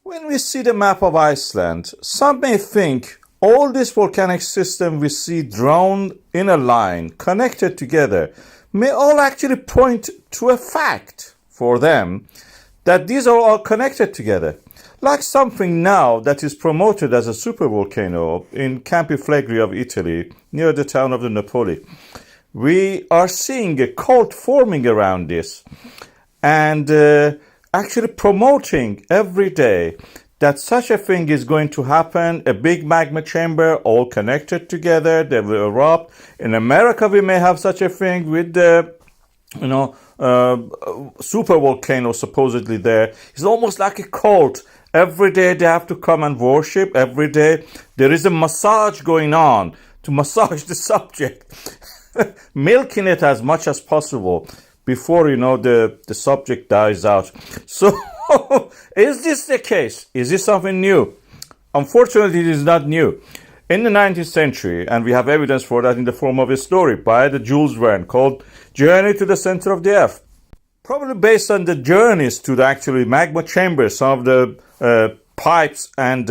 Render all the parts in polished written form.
When we see the map of Iceland, some may think all this volcanic system we see drawn in a line, connected together, may all actually point to a fact for them that these are all connected together. Like something now that is promoted as a supervolcano in Campi Flegrei of Italy, near the town of the Napoli. We are seeing a cult forming around this and actually promoting every day that such a thing is going to happen, a big magma chamber, all connected together, they will erupt. In America, we may have such a thing with the, super volcano supposedly there. It's almost like a cult. Every day they have to come and worship. Every day there is a massage going on to massage the subject, milking it as much as possible before, the subject dies out. So, is this the case? Is this something new? Unfortunately, it is not new. In the 19th century, and we have evidence for that in the form of a story by the Jules Verne called Journey to the Center of the Earth. Probably based on the journeys to the actually magma chambers, some of the pipes and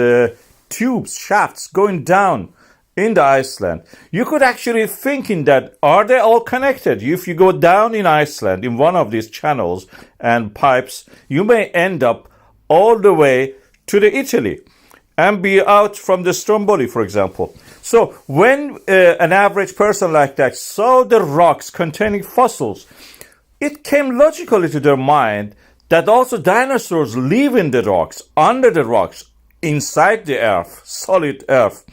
tubes, shafts going down in the Iceland. You could actually think in that, are they all connected? If you go down in Iceland in one of these channels and pipes, you may end up all the way to the Italy and be out from the Stromboli, for example. So when an average person like that saw the rocks containing fossils, it came logically to their mind that also dinosaurs live in the rocks, under the rocks, inside the earth, solid earth.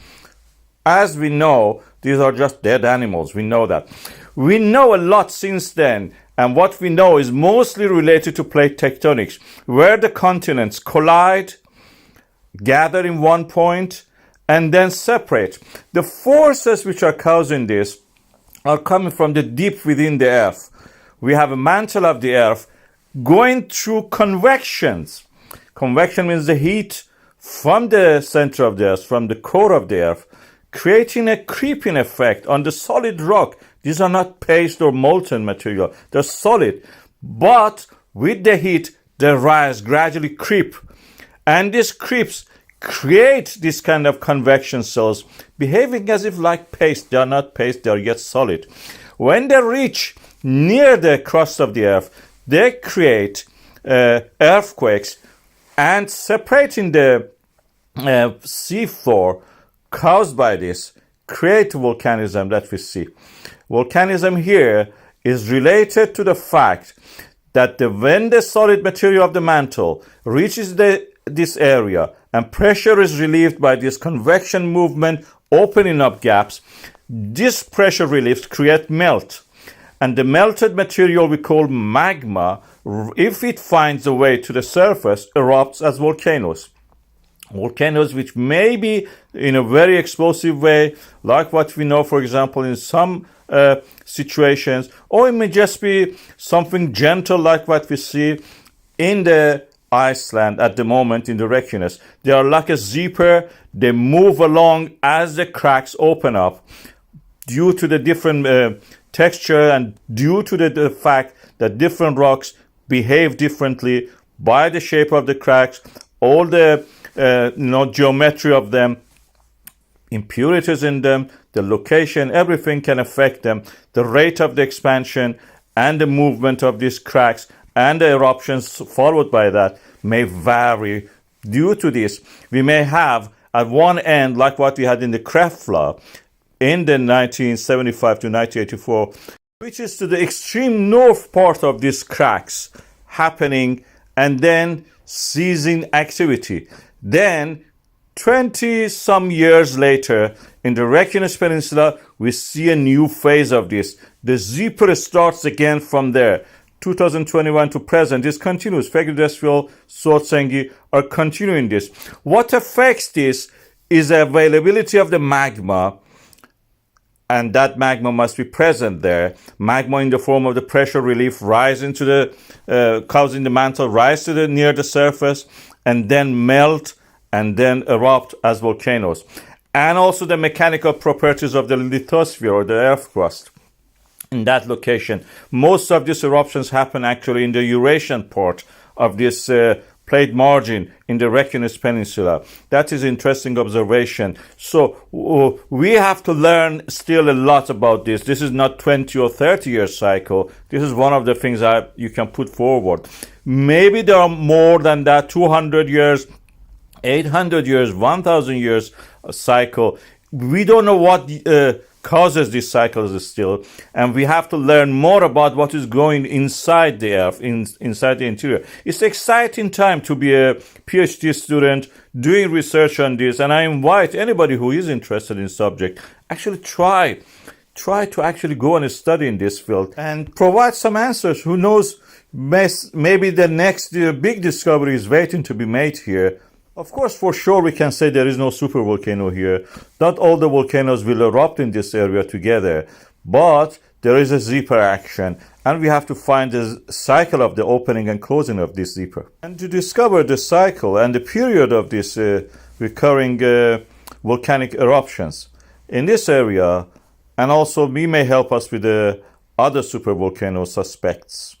As we know, these are just dead animals. We know that. We know a lot since then, and what we know is mostly related to plate tectonics, where the continents collide, gather in one point, and then separate. The forces which are causing this are coming from the deep within the earth. We have a mantle of the earth going through convections. Convection means the heat from the center of the earth, from the core of the earth, creating a creeping effect on the solid rock. These are not paste or molten material. They're solid. But with the heat, they rise, gradually creep. And these creeps create this kind of convection cells, behaving as if like paste. They are not paste, they are yet solid. When they reach near the crust of the earth, they create earthquakes, and separating the seafloor caused by this create volcanism that we see. Volcanism here is related to the fact that when the solid material of the mantle reaches this area and pressure is relieved by this convection movement opening up gaps, this pressure relief creates melt. And the melted material we call magma, if it finds a way to the surface, erupts as volcanoes. Volcanoes which may be in a very explosive way, like what we know, for example, in some situations, or it may just be something gentle like what we see in the Iceland at the moment in the Reykjanes. They are like a zipper. They move along as the cracks open up due to the different texture and due to the fact that different rocks behave differently by the shape of the cracks, all the geometry of them, impurities in them, the location, everything can affect them. The rate of the expansion and the movement of these cracks and the eruptions followed by that may vary. Due to this, we may have at one end, like what we had in the Krafla in the 1975 to 1984, which is to the extreme north part of these cracks happening and then ceasing activity. Then 20 some years later, in the Reykjanes Peninsula, we see a new phase of this. The zipper starts again from there. 2021 to present, this continues. Fagradalsfjall, Svartsengi are continuing this. What affects this is the availability of the magma, and that magma must be present there. Magma in the form of the pressure relief rise into the, causing the mantle rise to the near the surface, and then melt and then erupt as volcanoes. And also the mechanical properties of the lithosphere or the earth crust in that location. Most of these eruptions happen actually in the Eurasian part of this plate margin in the Reykjanes Peninsula. That is interesting observation. So we have to learn still a lot about this. This is not 20 or 30 year cycle. This is one of the things that you can put forward. Maybe there are more than that, 200 years, 800 years, 1,000 years cycle. We don't know what causes these cycles still, and we have to learn more about what is going inside the earth, inside the interior. It's an exciting time to be a PhD student doing research on this, and I invite anybody who is interested in the subject, actually try to actually go and study in this field and provide some answers. Who knows, maybe the next big discovery is waiting to be made here. Of course, for sure, we can say there is no supervolcano here. Not all the volcanoes will erupt in this area together, but there is a zipper action, and we have to find the cycle of the opening and closing of this zipper. And to discover the cycle and the period of these recurring volcanic eruptions in this area, and also we may help us with the other supervolcano suspects.